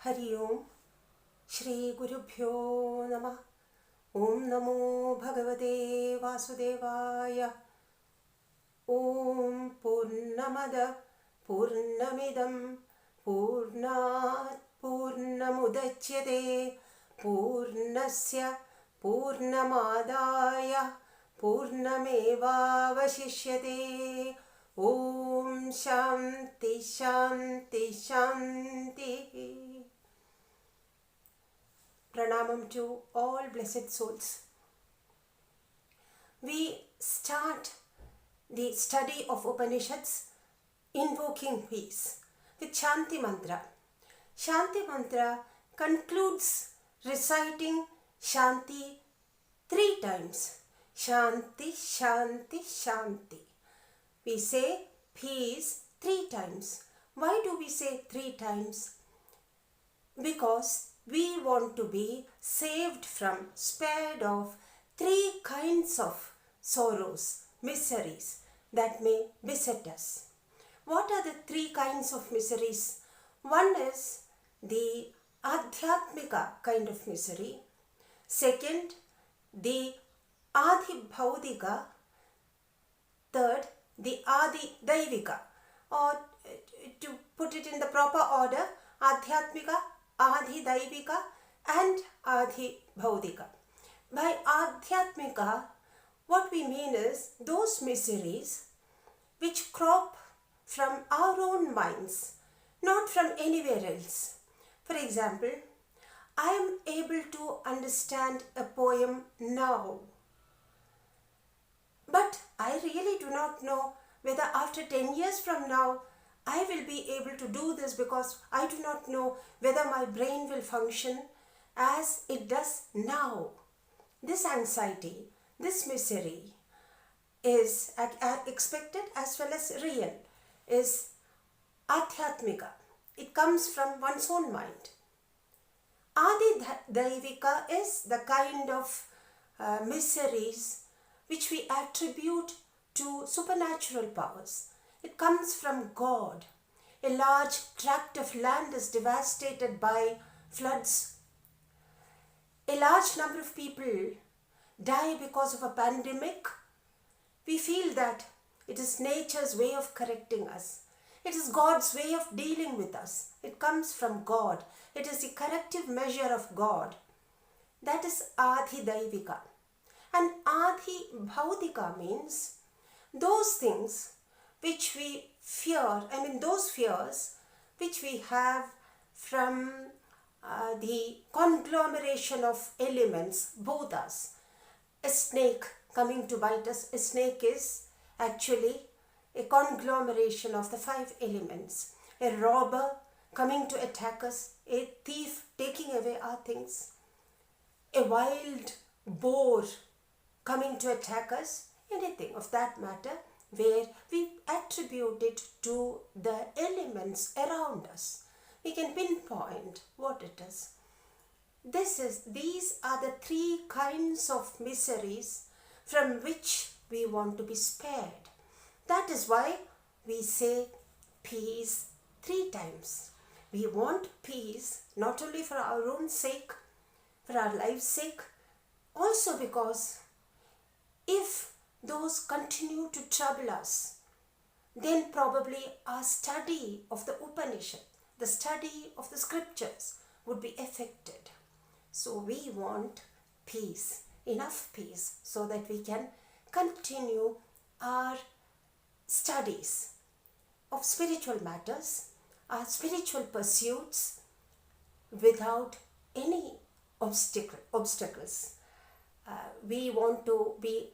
हरि ओम श्री गुरुभ्यो नमः। ओम नमो भगवते वासुदेवाय। ओम पूर्णमद पूर्णमिदं पूर्णात् पूर्णमुदच्यते पूर्णस्य पूर्णमादाय पूर्णमेवावशिष्यते। ओम शांति शांति शांति। Pranamam to all blessed souls. We start the study of Upanishads invoking peace with Shanti Mantra. Shanti Mantra concludes reciting Shanti 3 times. Shanti, Shanti, Shanti. We say peace 3 times. Why do we say 3 times? Because we want to be saved from, spared of 3 kinds of sorrows, miseries that may beset us. What are the 3 kinds of miseries? One is the Adhyatmika kind of misery. Second, the Adhibhaudika. Third, the Adi-Daivika. Or to put it in the proper order, Adhyatmika, Adi-Daivika and Adi-Bhaudika. By Adhyatmika, what we mean is those miseries which crop from our own minds, not from anywhere else. For example, I am able to understand a poem now, but I really do not know whether after 10 years from now I will be able to do this, because I do not know whether my brain will function as it does now. This anxiety, this misery is expected as well as real, is Adhyatmika. It comes from one's own mind. Adi-Daivika is the kind of miseries which we attribute to supernatural powers. It comes from God. A large tract of land is devastated by floods. A large number of people die because of a pandemic. We feel that it is nature's way of correcting us. It is God's way of dealing with us. It comes from God. It is the corrective measure of God. That is Adi-Daivika. And Adi-Bhaudika means those things which we fear, those fears which we have from the conglomeration of elements, bhutas. A snake coming to bite us. A snake is actually a conglomeration of the 5 elements. A robber coming to attack us. A thief taking away our things. A wild boar coming to attack us. Anything of that matter, where we attribute it to the elements around us. We can pinpoint what it is. These are the 3 kinds of miseries from which we want to be spared. That is why we say peace 3 times. We want peace not only for our own sake, for our life's sake, also because if those continue to trouble us, then probably our study of the Upanishad, the study of the scriptures, would be affected. So we want peace, enough peace, so that we can continue our studies of spiritual matters, our spiritual pursuits, without any obstacles. We want to be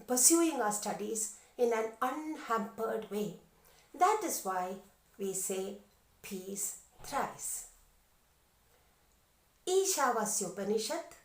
pursuing our studies in an unhampered way. That is why we say peace thrice. Isavasyopanishad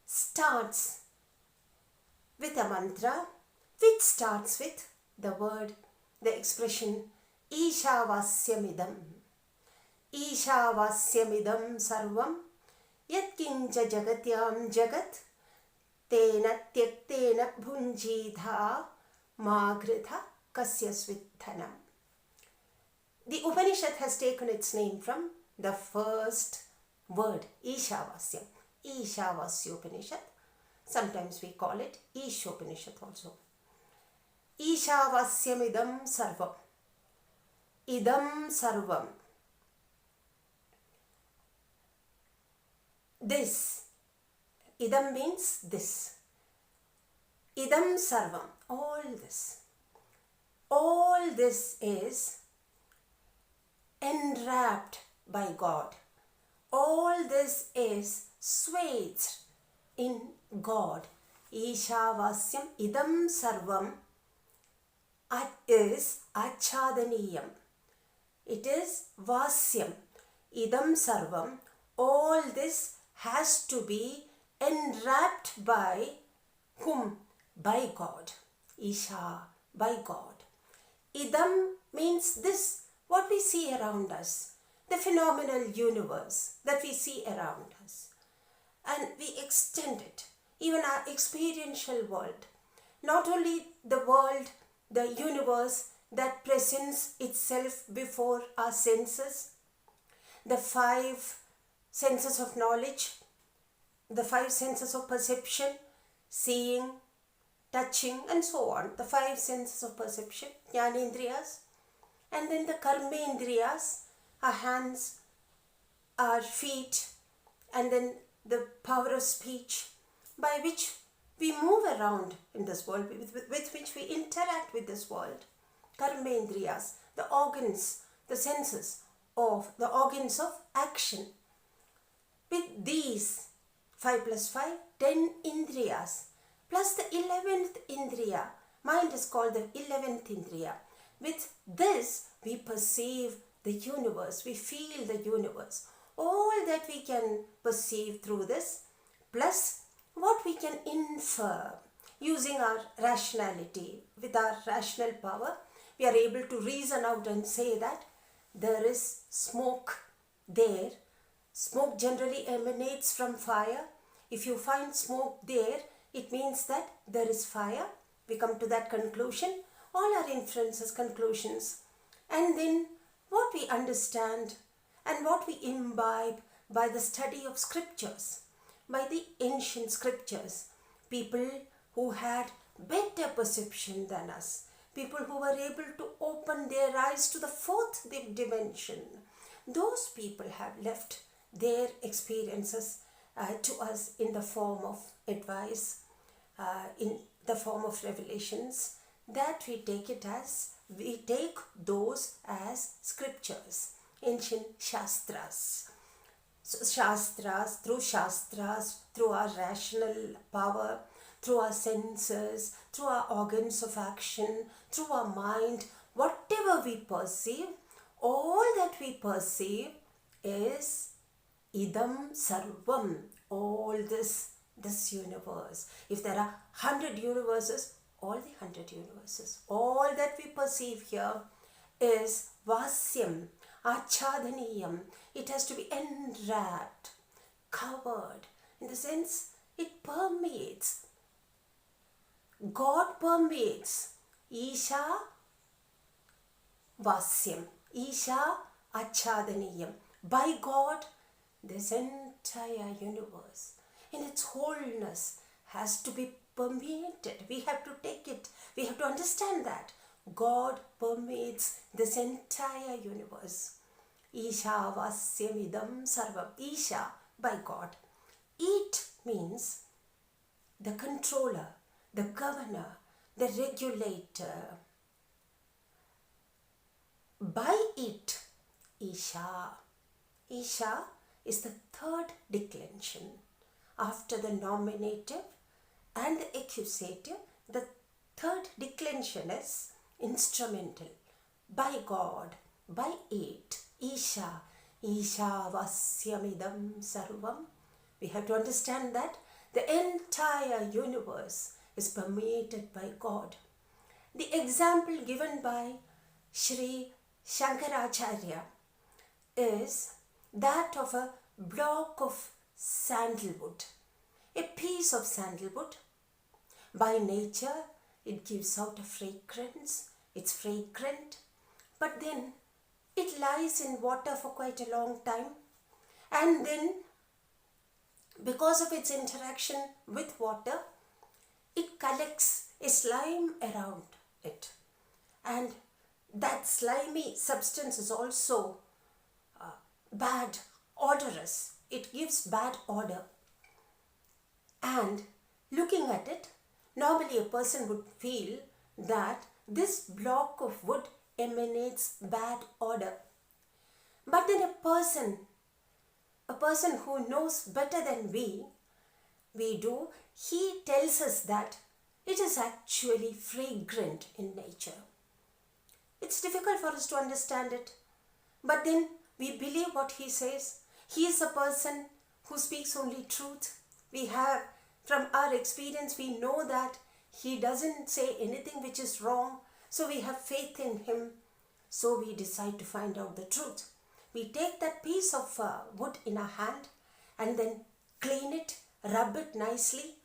starts with a mantra which starts with the word, the expression Isavasyamidam. Isavasyamidam sarvam yatkincha jagatyam jagat tena tyaktena bhunjidha magritha kasyasvidhanam. The Upanishad has taken its name from the first word, Isavasyam. Isavasyopanishad. Sometimes we call it Ishopanishad also. Isavasyam idam sarvam. Idam sarvam. This. Idam means this. Idam sarvam. All this. All this is enwrapped by God. All this is swathed in God. Isavasyam idam sarvam is achadaniyam. It is vasyam. Idam sarvam. All this has to be enwrapped by whom? By God. Isha, by God. Idam means this, what we see around us, the phenomenal universe that we see around us. And we extend it, even our experiential world. Not only the world, the universe that presents itself before our senses, the 5 senses of knowledge, the 5 senses of perception, seeing, touching and so on, the 5 senses of perception, jnanendriyas, and then the karmendriyas, our hands, our feet, and then the power of speech by which we move around in this world, with which we interact with this world. Karmendriyas, the organs, the senses of the organs of action. With these 5 plus 5, 10 indriyas, plus the 11th indriya. Mind is called the 11th indriya. With this, we perceive the universe, we feel the universe. All that we can perceive through this, plus what we can infer using our rationality. With our rational power, we are able to reason out and say that there is smoke there. Smoke generally emanates from fire. If you find smoke there, it means that there is fire. We come to that conclusion. All our inferences, conclusions. And then what we understand and what we imbibe by the study of scriptures, by the ancient scriptures. People who had better perception than us. People who were able to open their eyes to the 4th dimension. Those people have left their experiences to us in the form of advice, in the form of revelations, that we take those as scriptures, ancient shastras. So shastras, through our rational power, through our senses, through our organs of action, through our mind, whatever we perceive, all that we perceive is idam sarvam, all this universe. If there are 100 universes, all the 100 universes, all that we perceive here is vasyam, achadaniyam. It has to be enwrapped, covered, in the sense it permeates. God permeates. Isha vasyam, Isha achadaniyam. By God, this entire universe in its wholeness has to be permeated. We have to take it. We have to understand that God permeates this entire universe. Isha vasyamidam sarvam. Isha, by God. It means the controller, the governor, the regulator. By it, Isha. Isha is the 3rd declension. After the nominative and the accusative, the 3rd declension is instrumental. By God, by it, Isha. Isha vasyamidam sarvam. We have to understand that the entire universe is permeated by God. The example given by Sri Shankaracharya is that of a block of sandalwood, a piece of sandalwood. By nature, it gives out a fragrance, it's fragrant, but then it lies in water for quite a long time, and then because of its interaction with water, it collects a slime around it, and that slimy substance is also bad, odorous. It gives bad odor. And looking at it, normally a person would feel that this block of wood emanates bad odor. But then a person who knows better than we do, he tells us that it is actually fragrant in nature. It's difficult for us to understand it, but then we believe what he says. He is a person who speaks only truth. We have, from our experience, we know that he doesn't say anything which is wrong. So we have faith in him. So we decide to find out the truth. We take that piece of wood in our hand and then clean it, rub it nicely.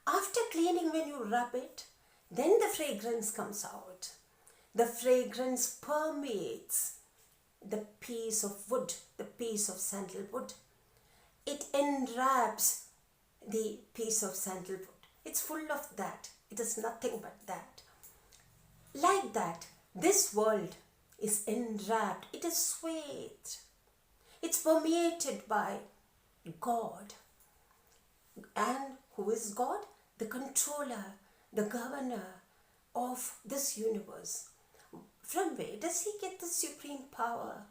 After cleaning, when you rub it, then the fragrance comes out. The fragrance permeates the piece of wood, the piece of sandalwood. It enwraps the piece of sandalwood. It's full of that. It is nothing but that. Like that, this world is enwrapped. It is sweet. It's permeated by God. And who is God? The controller, the governor of this universe. From where does he get the supreme power?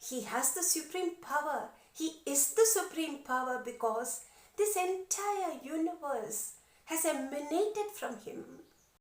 He has the supreme power. He is the supreme power because this entire universe has emanated from him.